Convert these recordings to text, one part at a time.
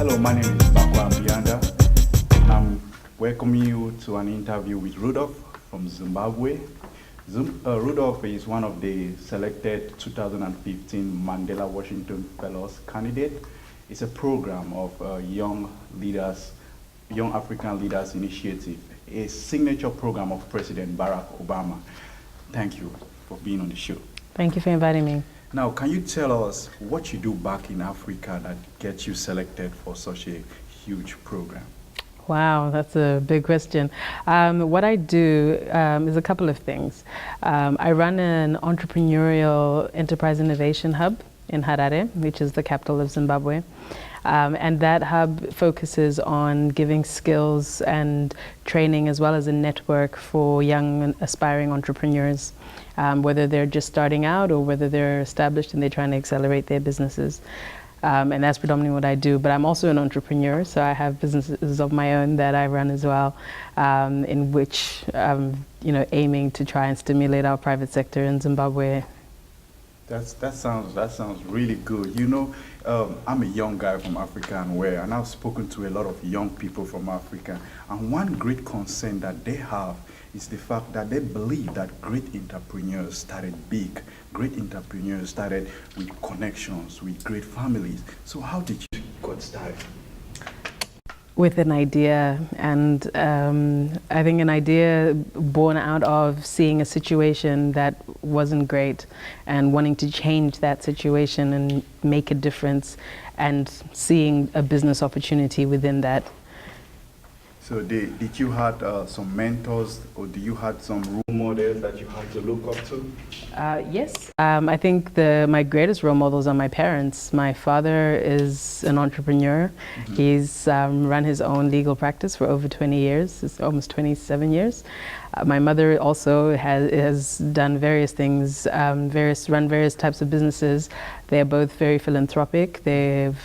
Hello, my name is Bako Ambianda. I'm welcoming you to an interview with Rudolph from Zimbabwe. Rudolph is one of the selected 2015 Mandela Washington Fellows candidate. It's a program of Young African Leaders Initiative, a signature program of President Barack Obama. Thank you for being on the show. Thank you for inviting me. Now, can you tell us what you do back in Africa that gets you selected for such a huge program? Wow, that's a big question. What I do is a couple of things. I run an entrepreneurial enterprise innovation hub in Harare, which is the capital of Zimbabwe. And that hub focuses on giving skills and training as well as a network for young and aspiring entrepreneurs, whether they're just starting out or whether they're established and they're trying to accelerate their businesses. And that's predominantly what I do. But I'm also an entrepreneur, so I have businesses of my own that I run as well, in which I'm aiming to try and stimulate our private sector in Zimbabwe. That sounds really good. You know, I'm a young guy from Africa and I've spoken to a lot of young people from Africa, and one great concern that they have is the fact that they believe that great entrepreneurs started big. Great entrepreneurs started with connections, with great families. So how did you get started? With an idea, and I think an idea born out of seeing a situation that wasn't great and wanting to change that situation and make a difference, and seeing a business opportunity within that. So did you have some mentors, or do you have some role models that you had to look up to? Yes. I think my greatest role models are my parents. My father is an entrepreneur. Mm-hmm. He's run his own legal practice for over 20 years. It's almost 27 years. My mother also has done various things, run various types of businesses. They're both very philanthropic. They've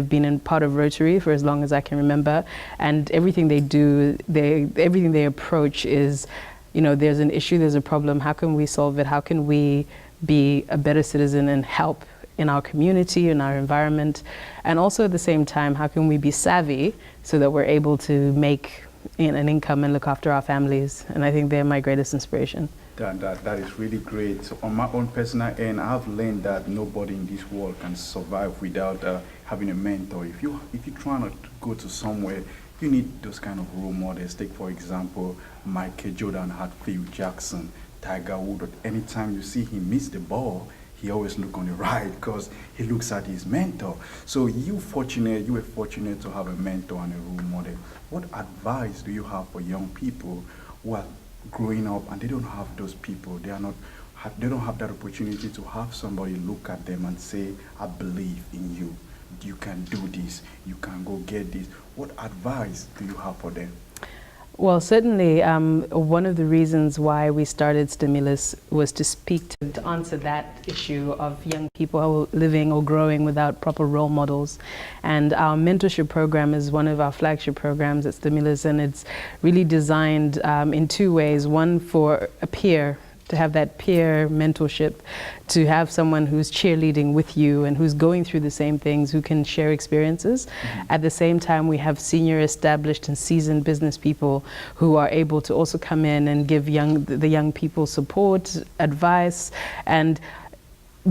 been part of Rotary for as long as I can remember, and everything they do, everything they approach is, there's an issue, there's a problem. How can we solve it? How can we be a better citizen and help in our community, in our environment, and also at the same time, how can we be savvy so that we're able to make an income and look after our families? And I think they're my greatest inspiration. That is really great. So on my own personal end, I've learned that nobody in this world can survive without having a mentor. If you're trying to go to somewhere, you need those kind of role models. Take, for example, Michael Jordan had Phil Jackson, Tiger Woods. Anytime you see him miss the ball, he always look on the right because he looks at his mentor. So you were fortunate to have a mentor and a role model. What advice do you have for young people who are growing up and they don't have those people? They don't have that opportunity to have somebody look at them and say, I believe in you. You can do this. You can go get this. What advice do you have for them? Well, certainly, one of the reasons why we started Stimulus was to answer that issue of young people living or growing without proper role models. And our mentorship program is one of our flagship programs at Stimulus, and it's really designed in two ways. One, for a peer, to have that peer mentorship, to have someone who's cheerleading with you and who's going through the same things, who can share experiences. Mm-hmm. At the same time, we have senior, established and seasoned business people who are able to also come in and give the young people support, advice, and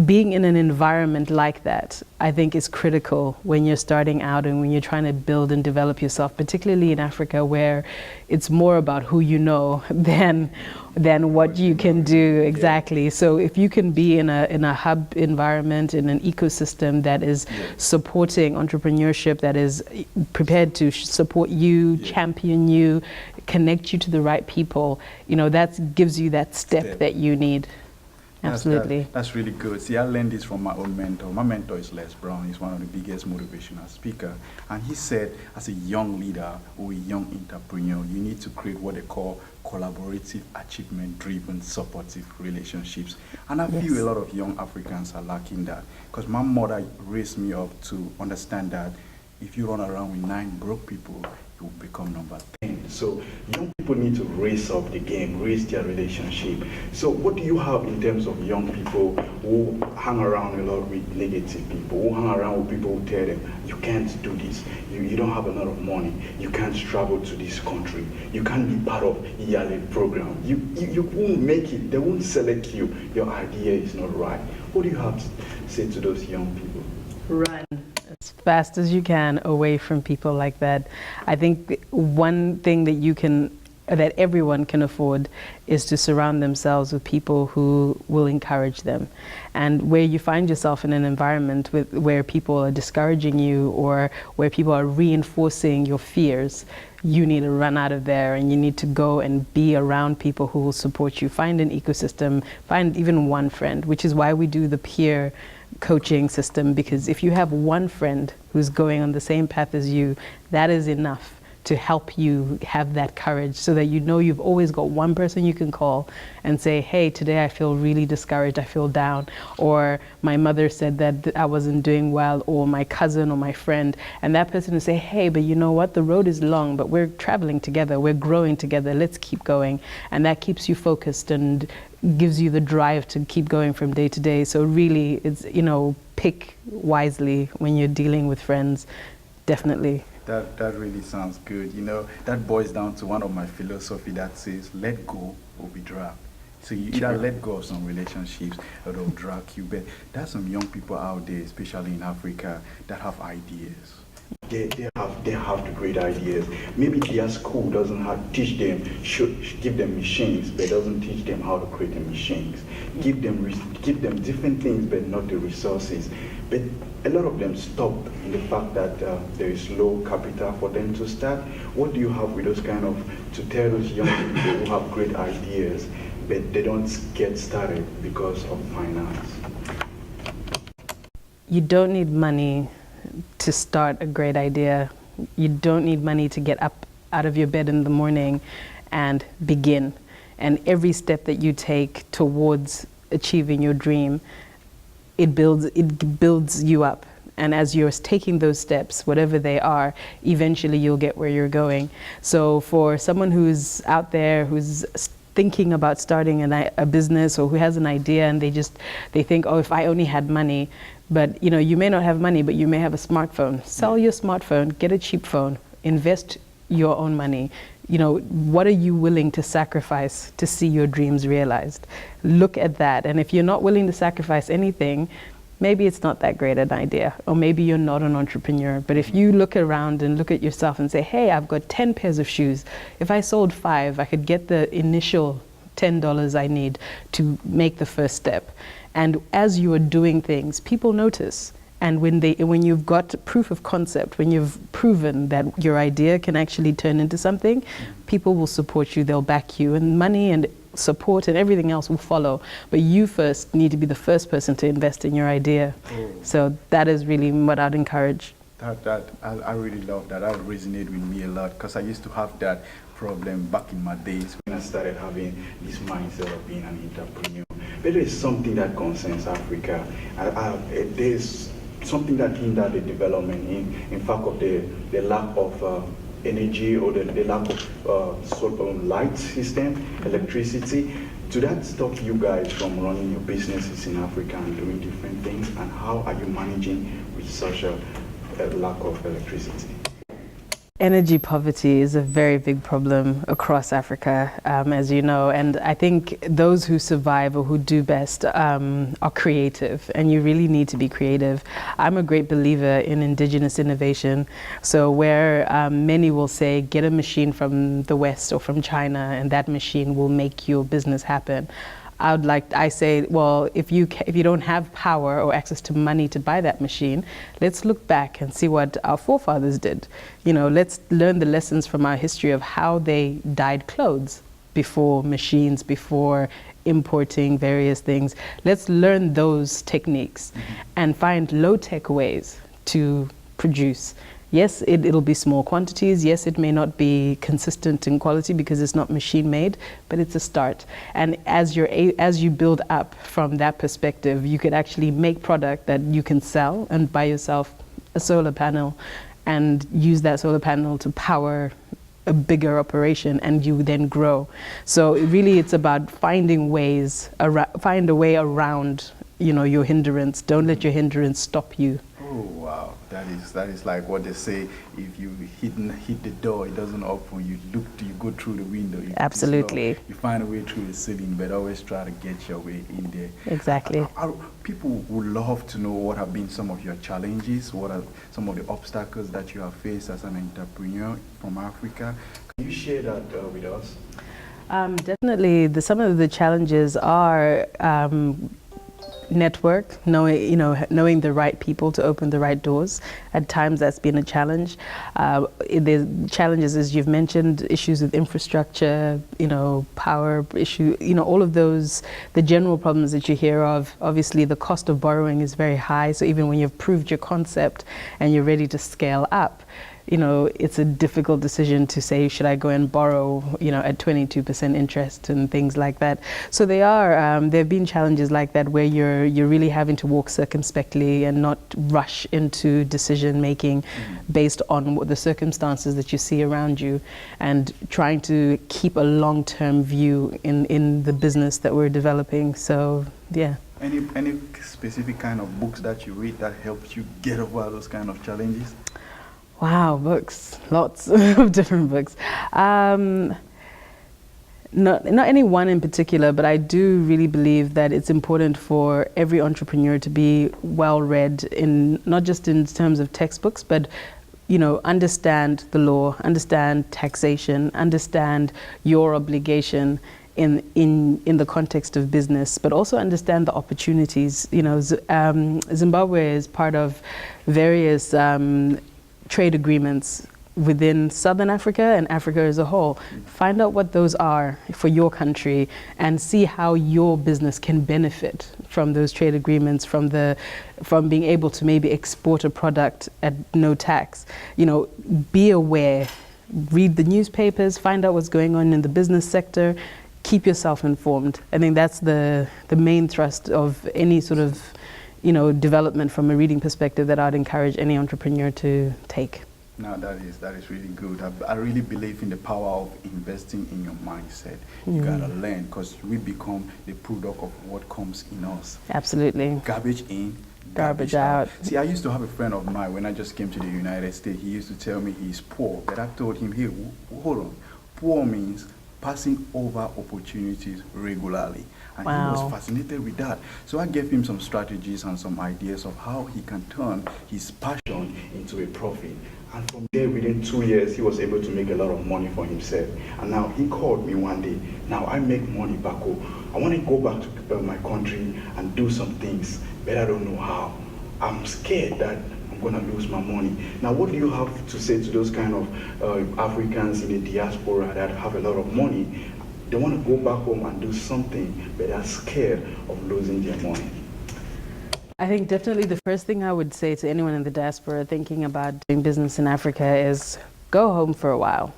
being in an environment like that, I think, is critical when you're starting out and when you're trying to build and develop yourself, particularly in Africa, where it's more about who you know than what you can do. Exactly. Yeah. So if you can be in a hub environment, in an ecosystem that is supporting entrepreneurship, that is prepared to support you, champion you, connect you to the right people, that gives you that step that you need. Absolutely. That's really good. See, I learned this from my own mentor. My mentor is Les Brown. He's one of the biggest motivational speakers. And he said, as a young leader or a young entrepreneur, you need to create what they call collaborative, achievement-driven, supportive relationships. And I feel a lot of young Africans are lacking that. Because my mother raised me up to understand that if you run around with 9 broke people, you will become number 10. So young people need to raise up the game, raise their relationship. So what do you have in terms of young people who hang around a lot with negative people, who hang around with people who tell them, you can't do this, you don't have a lot of money, you can't travel to this country, you can't be part of yearly program, you won't make it, they won't select you, your idea is not right. What do you have to say to those young people? Run as fast as you can away from people like that. I think one thing that everyone can afford is to surround themselves with people who will encourage them. And where you find yourself in an environment where people are discouraging you or where people are reinforcing your fears, you need to run out of there and you need to go and be around people who will support you. Find an ecosystem, find even one friend, which is why we do the peer coaching system, because if you have one friend who's going on the same path as you, that is enough to help you have that courage, so that you know you've always got one person you can call and say, hey, today I feel really discouraged, I feel down, or my mother said that I wasn't doing well, or my cousin or my friend, and that person will say, hey, but you know what, the road is long, but we're traveling together, we're growing together, let's keep going. And that keeps you focused and gives you the drive to keep going from day to day. So really, it's, pick wisely when you're dealing with friends, definitely. That really sounds good. That boils down to one of my philosophy that says, let go or be dragged. So you either let go of some relationships or they'll drag you. But there's some young people out there, especially in Africa, that have ideas. They have the great ideas. Maybe their school doesn't teach them, give them machines, but doesn't teach them how to create the machines. Give them different things, but not the resources. But a lot of them stop in the fact that there is low capital for them to start. What do you have with those to tell those young people who have great ideas, but they don't get started because of finance? You don't need money to start a great idea. You don't need money to get up out of your bed in the morning and begin. And every step that you take towards achieving your dream, it builds you up. And as you're taking those steps, whatever they are, eventually you'll get where you're going. So for someone who's out there, who's thinking about starting a business, or who has an idea and they think, oh, if I only had money. But you may not have money, but you may have a smartphone. Sell your smartphone, get a cheap phone, invest your own money. What are you willing to sacrifice to see your dreams realized? Look at that. And if you're not willing to sacrifice anything, maybe it's not that great an idea, or maybe you're not an entrepreneur. But if you look around and look at yourself and say, hey, I've got 10 pairs of shoes. If I sold 5, I could get the initial $10 I need to make the first step. And as you are doing things, people notice. And when you've got proof of concept, when you've proven that your idea can actually turn into something, people will support you, they'll back you, and money and support and everything else will follow. But you first need to be the first person to invest in your idea. So that is really what I'd encourage. I really love that. That resonated with me a lot, because I used to have that problem back in my days when I started having this mindset of being an entrepreneur. But there is something that concerns Africa. There's something that hindered the development in fact of the lack of energy, or the lack of light system, electricity. Do that stop you guys from running your businesses in Africa and doing different things? And how are you managing with such a lack of electricity? Energy poverty is a very big problem across Africa, as you know, and I think those who survive or who do best are creative, and you really need to be creative. I'm a great believer in indigenous innovation, so where many will say, get a machine from the West or from China, and that machine will make your business happen. I say, well, if you don't have power or access to money to buy that machine, let's look back and see what our forefathers did. Let's learn the lessons from our history of how they dyed clothes before machines, before importing various things. Let's learn those techniques and find low-tech ways to produce. Yes, it'll be small quantities. Yes, it may not be consistent in quality because it's not machine made, but it's a start. And as you build up from that perspective, you could actually make product that you can sell and buy yourself a solar panel and use that solar panel to power a bigger operation, and you then grow. So really it's about finding ways, find a way around, you know, your hindrance. Don't let your hindrance stop you. Oh wow, that is like what they say. If you hit the door, it doesn't open. You go through the window. Absolutely. You find a way through the ceiling, but always try to get your way in there. Exactly. People would love to know what have been some of your challenges. What are some of the obstacles that you have faced as an entrepreneur from Africa? Can you share that with us? Definitely, some of the challenges are network, knowing the right people to open the right doors. At times that's been a challenge. The challenges, as you've mentioned, issues with infrastructure, power issue, all of those, the general problems that you hear of. Obviously the cost of borrowing is very high, so even when you've proved your concept and you're ready to scale up, it's a difficult decision to say, should I go and borrow, at 22% interest and things like that. So there have been challenges like that where you're really having to walk circumspectly and not rush into decision making based on the circumstances that you see around you, and trying to keep a long-term view in the business that we're developing. So, yeah. Any specific kind of books that you read that helps you get over those kind of challenges? Wow, books, lots of different books. Not any one in particular, but I do really believe that it's important for every entrepreneur to be well read, not just in terms of textbooks, but understand the law, understand taxation, understand your obligation in the context of business, but also understand the opportunities. Zimbabwe is part of various trade agreements within Southern Africa and Africa as a whole. Find out what those are for your country and see how your business can benefit from those trade agreements, from being able to maybe export a product at no tax. Be aware, read the newspapers, find out what's going on in the business sector, keep yourself informed. I think that's the main thrust of any sort of development from a reading perspective that I'd encourage any entrepreneur to take. No, that is really good. I really believe in the power of investing in your mindset. You gotta learn, because we become the product of what comes in us. Absolutely. Garbage in, garbage out. See, I used to have a friend of mine when I just came to the United States. He used to tell me he's poor, but I told him, hey, hold on. Poor means passing over opportunities regularly. And he was fascinated with that. So I gave him some strategies and some ideas of how he can turn his passion into a profit. And from there, within 2 years, he was able to make a lot of money for himself. And now he called me one day. Now I make money, Bako. I want to go back to my country and do some things, but I don't know how. I'm scared that I'm going to lose my money. Now, what do you have to say to those kind of Africans in the diaspora that have a lot of money? They want to go back home and do something, but they're scared of losing their money. I think definitely the first thing I would say to anyone in the diaspora thinking about doing business in Africa is go home for a while.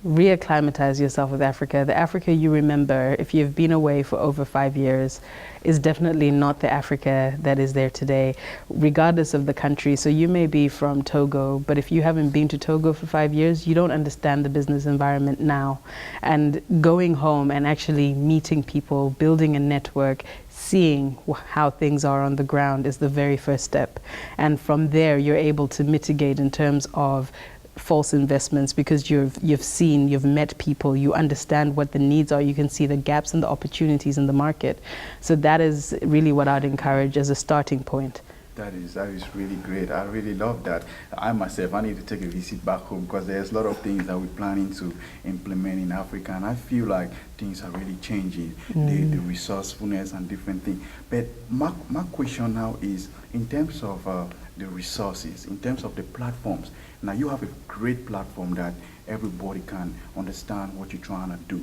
Reacclimatize yourself with Africa. The Africa you remember, if you've been away for over 5 years, is definitely not the Africa that is there today, regardless of the country. So you may be from Togo, but if you haven't been to Togo for 5 years, you don't understand the business environment now. And going home and actually meeting people, building a network, seeing how things are on the ground is the very first step. And from there, you're able to mitigate in terms of false investments, because you've met people, you understand what the needs are, you can see the gaps and the opportunities in the market. So that is really what I'd encourage as a starting point. That is really great. I really love that. I myself, I need to take a visit back home, because there's a lot of things that we're planning to implement in Africa, and I feel like things are really changing, the resourcefulness and different things. But my question now is, in terms of the resources, in terms of the platforms, now you have a great platform that everybody can understand what you're trying to do.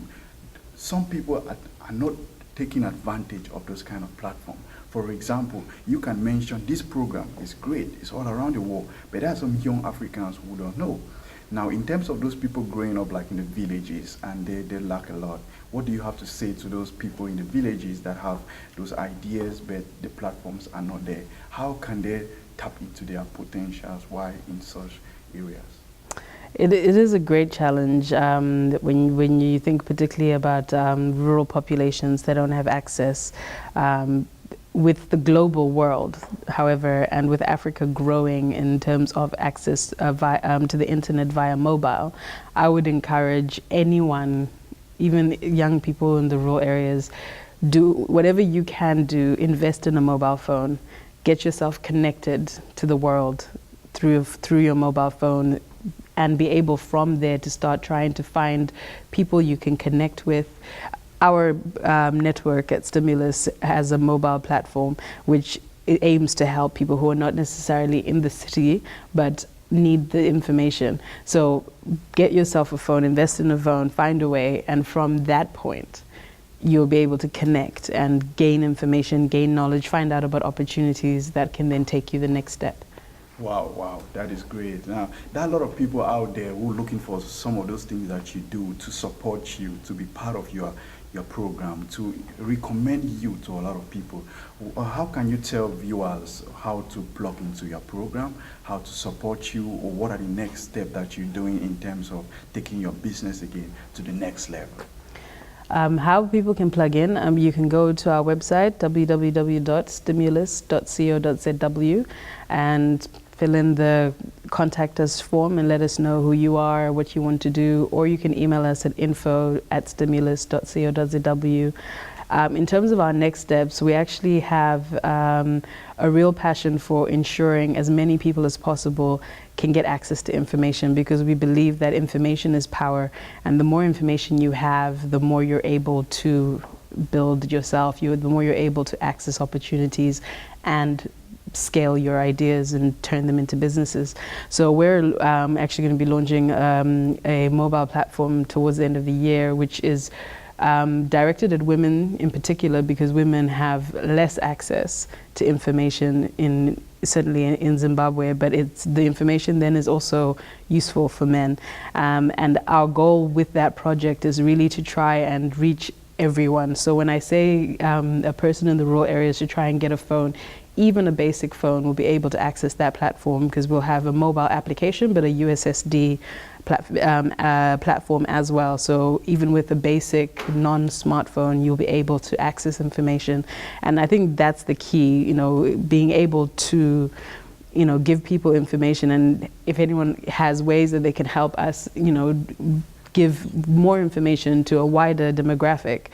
Some people are not taking advantage of those kind of platforms. For example, you can mention this program is great, it's all around the world, but there are some young Africans who don't know. Now, in terms of those people growing up like in the villages and they lack a lot, what do you have to say to those people in the villages that have those ideas but the platforms are not there? How can they tap into their potentials while in such areas? It is a great challenge when you think particularly about rural populations that don't have access. With the global world, however, and with Africa growing in terms of access to the internet via mobile, I would encourage anyone, even young people in the rural areas, do whatever you can do, invest in a mobile phone, get yourself connected to the world through your mobile phone, and be able from there to start trying to find people you can connect with. Our network at Stimulus has a mobile platform which it aims to help people who are not necessarily in the city but need the information. So get yourself a phone, invest in a phone, find a way, and from that point you'll be able to connect and gain information, gain knowledge, find out about opportunities that can then take you the next step. Wow, that is great. Now, there are a lot of people out there who are looking for some of those things that you do to support you, to be part of your program, to recommend you to a lot of people. How can you tell viewers how to plug into your program, how to support you, or what are the next steps that you're doing in terms of taking your business again to the next level? How people can plug in, you can go to our website, www.stimulus.co.zw, and fill in the contact us form and let us know who you are, what you want to do, or you can email us at info@stimulus.co.zw. In terms of our next steps, we actually have a real passion for ensuring as many people as possible can get access to information, because we believe that information is power, and the more information you have, the more you're able to build yourself, the more you're able to access opportunities and scale your ideas and turn them into businesses. So we're actually going to be launching a mobile platform towards the end of the year, which is directed at women in particular, because women have less access to information certainly in Zimbabwe, but the information then is also useful for men. And our goal with that project is really to try and reach everyone. So when I say a person in the rural areas should try and get a phone, even a basic phone will be able to access that platform, because we'll have a mobile application but a USSD platform as well. So even with a basic non-smartphone, you'll be able to access information. And I think that's the key, being able to give people information. And if anyone has ways that they can help us, give more information to a wider demographic,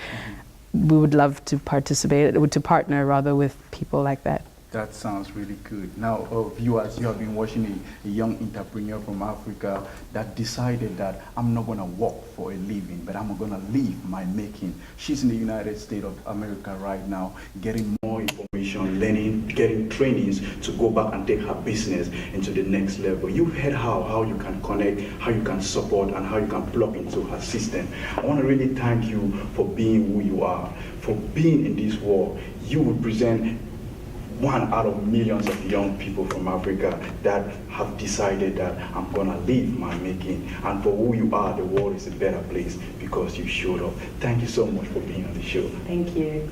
we would love to to partner rather with people like that. That sounds really good. Now, viewers, you have been watching a young entrepreneur from Africa that decided that I'm not going to work for a living, but I'm going to live my making. She's in the United States of America right now, getting more information, learning, getting trainings to go back and take her business into the next level. You heard how you can connect, how you can support, and how you can plug into her system. I want to really thank you for being who you are, for being in this world. You represent one out of millions of young people from Africa that have decided that I'm gonna live my making. And for who you are, the world is a better place because you showed up. Thank you so much for being on the show. Thank you.